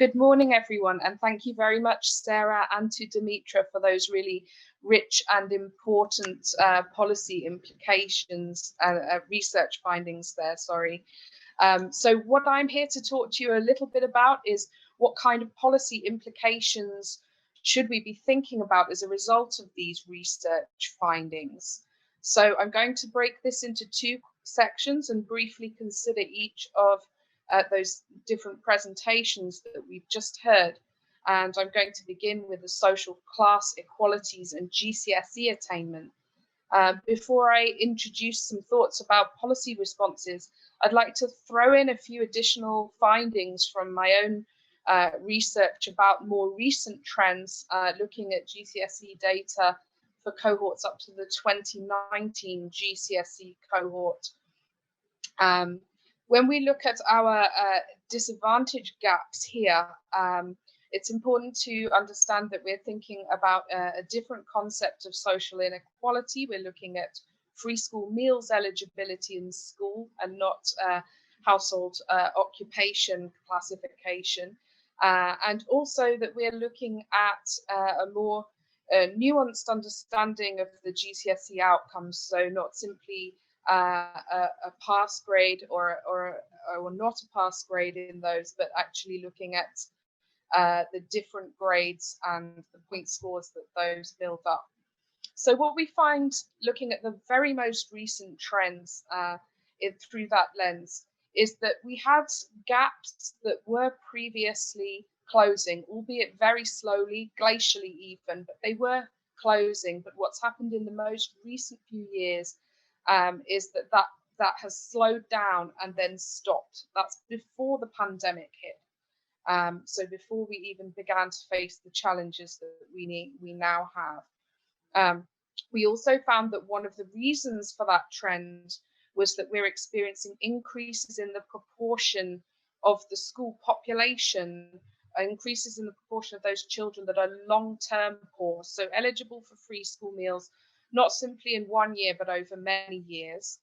Good morning, everyone, and thank you very much, Sarah, and to Dimitra for those really rich and important policy implications, research findings there, sorry. So what I'm here to talk to you a little bit about is what kind of policy implications should we be thinking about as a result of these research findings. So I'm going to break this into two sections and briefly consider each of those different presentations that we've just heard. And I'm going to begin with the social class equalities and GCSE attainment. Before I introduce some thoughts about policy responses, I'd like to throw in a few additional findings from my own research about more recent trends, looking at GCSE data for cohorts up to the 2019 GCSE cohort. When we look at our disadvantage gaps here, it's important to understand that we're thinking about a different concept of social inequality. We're looking at free school meals eligibility in school and not household occupation classification. And also that we're looking at a more nuanced understanding of the GCSE outcomes, so not simply a pass grade or not a pass grade in those, but actually looking at the different grades and the point scores that those build up. So what we find looking at the very most recent trends through that lens is that we had gaps that were previously closing, albeit very slowly, glacially even, but they were closing. But what's happened in the most recent few years is that has slowed down and then stopped. That's before the pandemic hit. So before we even began to face the challenges that we now have. We also found that one of the reasons for that trend was that we're experiencing increases in the proportion of the school population, increases in the proportion of those children that are long-term poor, so eligible for free school meals, not simply in 1 year, but over many years.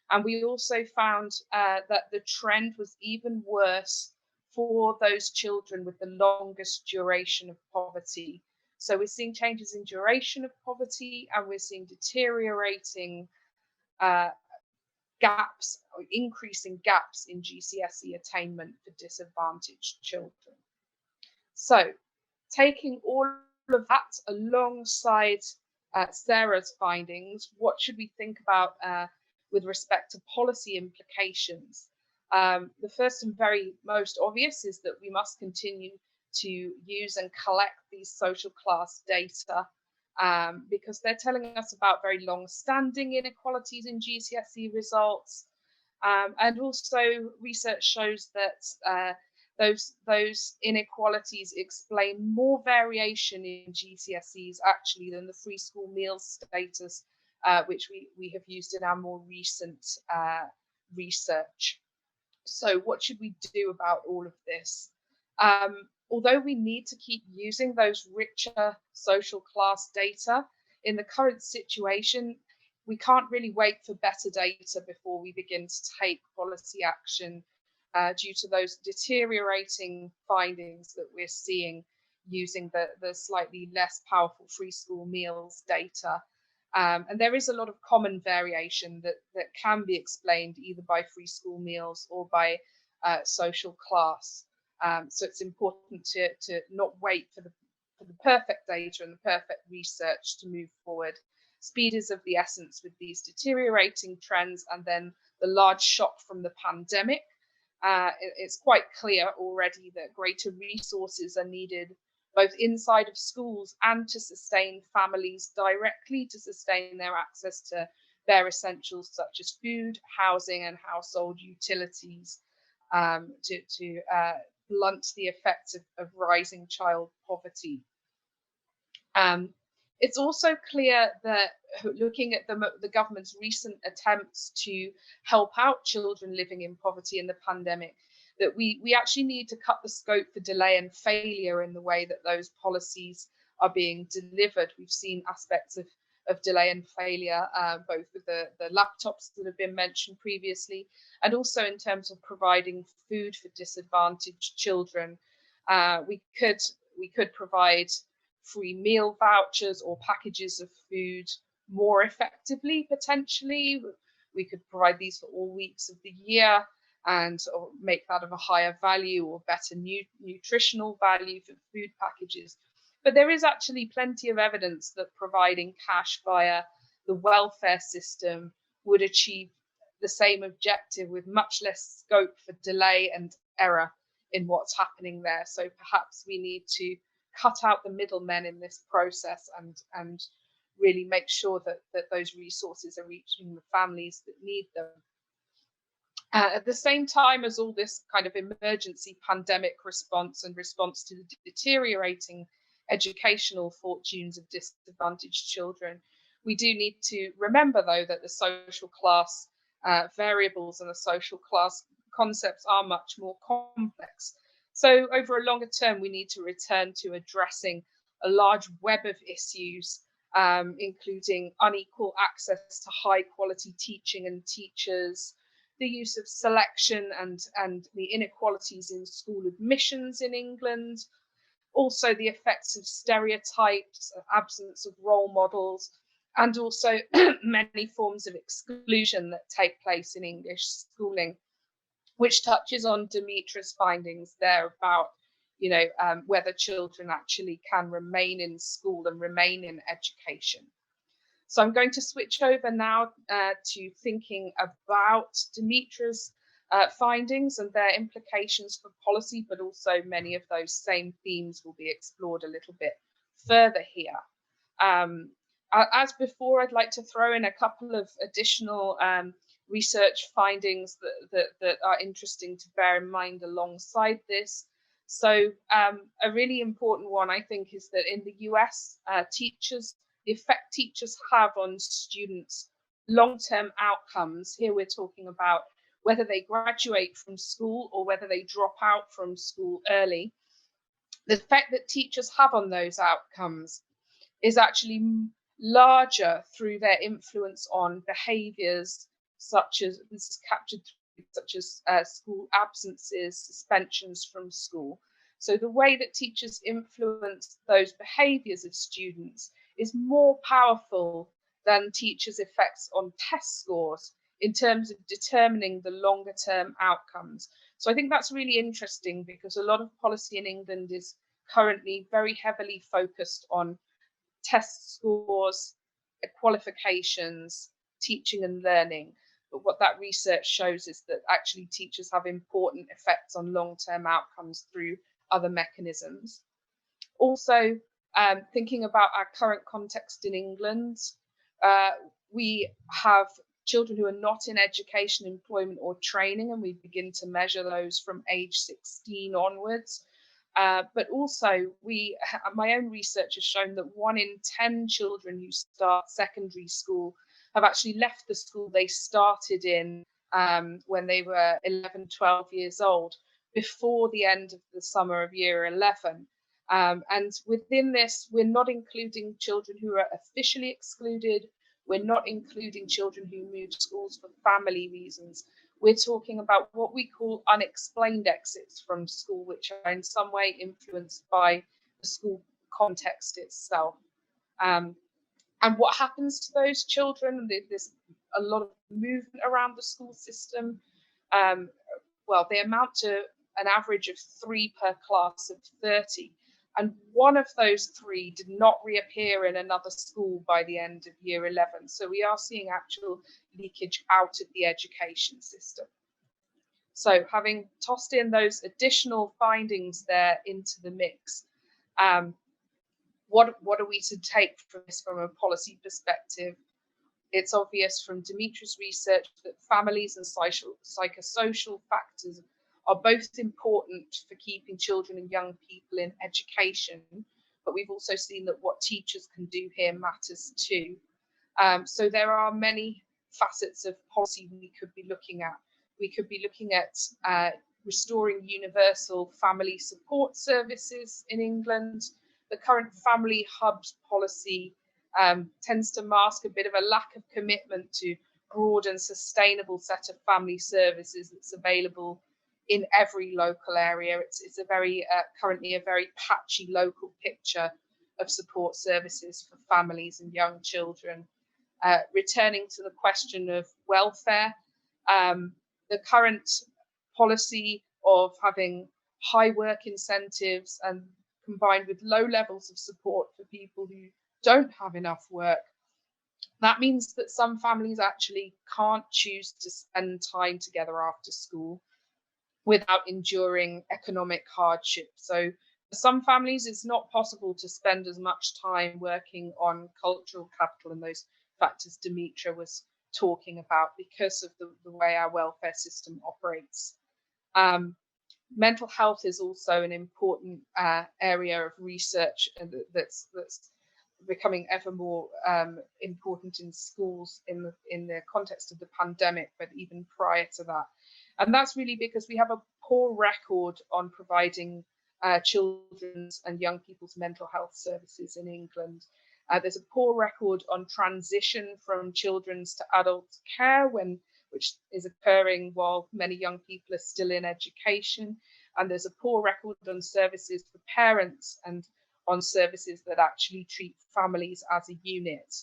And we also found that the trend was even worse for those children with the longest duration of poverty. So we're seeing changes in duration of poverty, and we're seeing deteriorating gaps, or increasing gaps in GCSE attainment for disadvantaged children. So taking all of that alongside Sarah's findings, what should we think about with respect to policy implications? The first and very most obvious is that we must continue to use and collect these social class data because they're telling us about very long-standing inequalities in GCSE results. And also research shows that those inequalities explain more variation in GCSEs actually than the free school meals status, which we have used in our more recent research. So what should we do about all of this? Although we need to keep using those richer social class data, in the current situation, we can't really wait for better data before we begin to take policy action due to those deteriorating findings that we're seeing using the slightly less powerful free school meals data. And there is a lot of common variation that can be explained either by free school meals or by social class. So it's important to not wait for the perfect data and the perfect research to move forward. Speed is of the essence with these deteriorating trends, and then the large shock from the pandemic. It's quite clear already that greater resources are needed both inside of schools and to sustain families directly, to sustain their access to bare essentials such as food, housing, and household utilities, to blunt the effects of rising child poverty. It's also clear that looking at the government's recent attempts to help out children living in poverty in the pandemic, that we actually need to cut the scope for delay and failure in the way that those policies are being delivered. We've seen aspects of delay and failure, both with the laptops that have been mentioned previously, and also in terms of providing food for disadvantaged children. We could provide free meal vouchers or packages of food more effectively, potentially. We could provide these for all weeks of the year and or make that of a higher value or better nutritional value for food packages. But there is actually plenty of evidence that providing cash via the welfare system would achieve the same objective with much less scope for delay and error in what's happening there. So perhaps we need to cut out the middlemen in this process and really make sure that those resources are reaching the families that need them. At the same time as all this kind of emergency pandemic response and response to the deteriorating educational fortunes of disadvantaged children, we do need to remember, though, that the social class variables and the social class concepts are much more complex. So over a longer term, we need to return to addressing a large web of issues, including unequal access to high quality teaching and teachers, the use of selection and the inequalities in school admissions in England, also the effects of stereotypes, absence of role models, and also many forms of exclusion that take place in English schooling, which touches on Demetra's findings there about, whether children actually can remain in school and remain in education. So I'm going to switch over now to thinking about Demetra's findings and their implications for policy, but also many of those same themes will be explored a little bit further here. As before, I'd like to throw in a couple of additional research findings that are interesting to bear in mind alongside this. So a really important one, I think, is that in the US, the effect teachers have on students' long-term outcomes. Here we're talking about whether they graduate from school or whether they drop out from school early. The effect that teachers have on those outcomes is actually larger through their influence on behaviours such as, this is captured, such as school absences, suspensions from school. So the way that teachers influence those behaviours of students is more powerful than teachers' effects on test scores in terms of determining the longer term outcomes. So I think that's really interesting because a lot of policy in England is currently very heavily focused on test scores, qualifications, teaching and learning. But what that research shows is that actually teachers have important effects on long-term outcomes through other mechanisms. Also, thinking about our current context in England, we have children who are not in education, employment or training, and we begin to measure those from age 16 onwards. But also, my own research has shown that 1 in 10 children who start secondary school have actually left the school they started in when they were 11, 12 years old, before the end of the summer of year 11. And within this, we're not including children who are officially excluded. We're not including children who move schools for family reasons. We're talking about what we call unexplained exits from school, which are in some way influenced by the school context itself. And what happens to those children? There's a lot of movement around the school system. Well, they amount to an average of 3 per class of 30. And 1 of those 3 did not reappear in another school by the end of year 11. So we are seeing actual leakage out of the education system. So having tossed in those additional findings there into the mix, what are we to take from this from a policy perspective? It's obvious from Demetra's research that families and psychosocial factors are both important for keeping children and young people in education, but we've also seen that what teachers can do here matters too. So there are many facets of policy we could be looking at. We could be looking at restoring universal family support services in England. The current family hubs policy tends to mask a bit of a lack of commitment to broad and sustainable set of family services that's available in every local area. It's a very currently a very patchy local picture of support services for families and young children. Returning to the question of welfare, the current policy of having high work incentives and combined with low levels of support for people who don't have enough work, that means that some families actually can't choose to spend time together after school without enduring economic hardship. So for some families, it's not possible to spend as much time working on cultural capital and those factors Demetra was talking about because of the way our welfare system operates. Mental health is also an important area of research that's becoming ever more important in schools in the context of the pandemic, but even prior to that. And that's really because we have a poor record on providing children's and young people's mental health services in England. There's a poor record on transition from children's to adult care, which is occurring while many young people are still in education. And there's a poor record on services for parents and on services that actually treat families as a unit.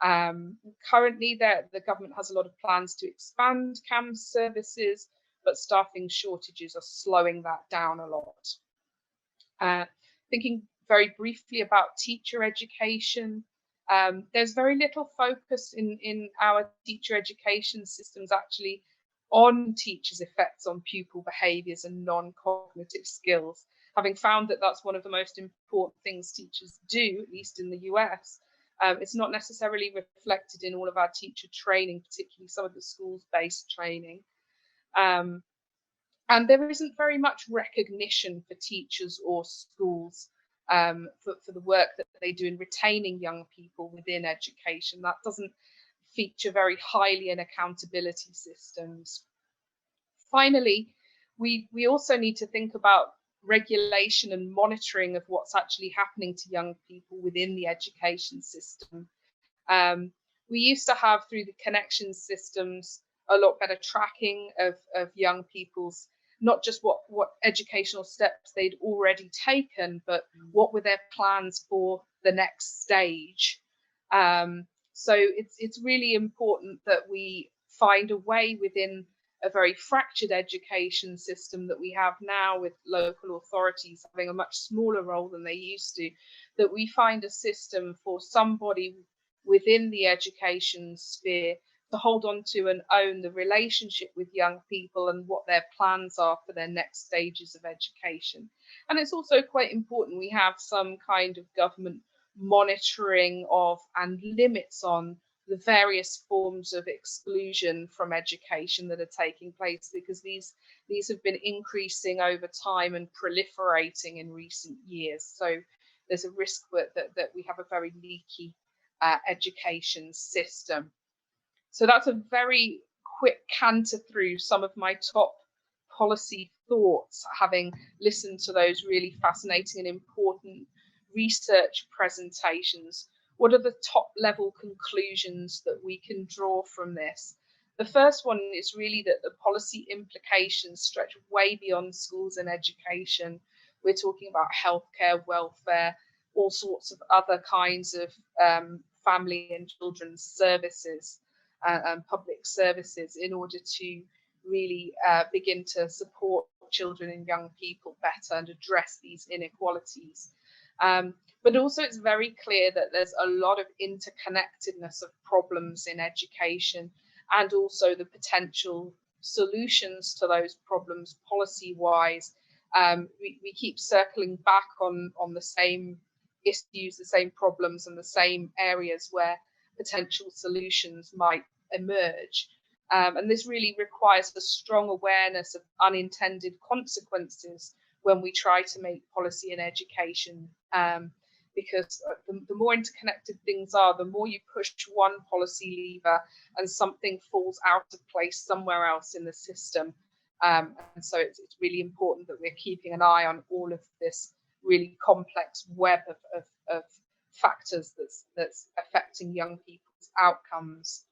Currently, the government has a lot of plans to expand CAMS services, but staffing shortages are slowing that down a lot. Thinking very briefly about teacher education, there's very little focus in our teacher education systems actually on teachers' effects on pupil behaviours and non-cognitive skills. Having found that that's one of the most important things teachers do, at least in the US, it's not necessarily reflected in all of our teacher training, particularly some of the schools-based training. And there isn't very much recognition for teachers or schools for the work that they do in retaining young people within education. That doesn't feature very highly in accountability systems. Finally, we also need to think about regulation and monitoring of what's actually happening to young people within the education system. We used to have, through the connection systems, a lot better tracking of young people's, not just what educational steps they'd already taken, but what were their plans for the next stage. So it's really important that we find a way within a very fractured education system that we have now, with local authorities having a much smaller role than they used to, that we find a system for somebody within the education sphere to hold on to and own the relationship with young people and what their plans are for their next stages of education. And it's also quite important we have some kind of government monitoring of and limits on the various forms of exclusion from education that are taking place, because these have been increasing over time and proliferating in recent years. So there's a risk that we have a very leaky education system. So that's a very quick canter through some of my top policy thoughts, having listened to those really fascinating and important research presentations. What are the top level conclusions that we can draw from this? The first one is really that the policy implications stretch way beyond schools and education. We're talking about healthcare, welfare, all sorts of other kinds of family and children's services and public services in order to really begin to support children and young people better and address these inequalities. But also it's very clear that there's a lot of interconnectedness of problems in education, and also the potential solutions to those problems policy-wise. We keep circling back on the same issues, the same problems, and the same areas where potential solutions might emerge. And this really requires a strong awareness of unintended consequences when we try to make policy in education, because the more interconnected things are, the more you push one policy lever and something falls out of place somewhere else in the system. And so it's really important that we're keeping an eye on all of this really complex web of factors that's affecting young people's outcomes.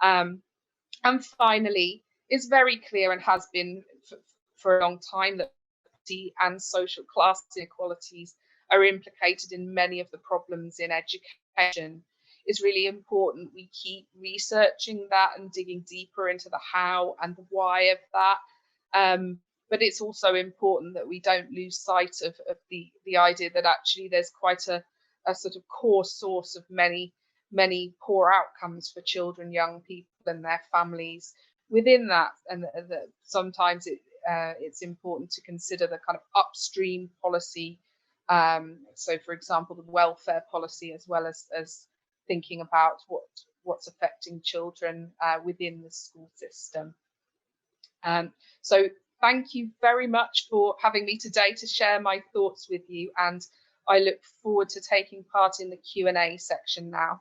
And finally, it's very clear, and has been for a long time that poverty and social class inequalities are implicated in many of the problems in education. It's really important we keep researching that and digging deeper into the how and the why of that. But it's also important that we don't lose sight of the idea that actually there's quite a sort of core source of many poor outcomes for children, young people, and their families within that, and that sometimes it's important to consider the kind of upstream policy. So, for example, the welfare policy, as well as thinking about what's affecting children within the school system. So thank you very much for having me today to share my thoughts with you, and I look forward to taking part in the Q&A section now.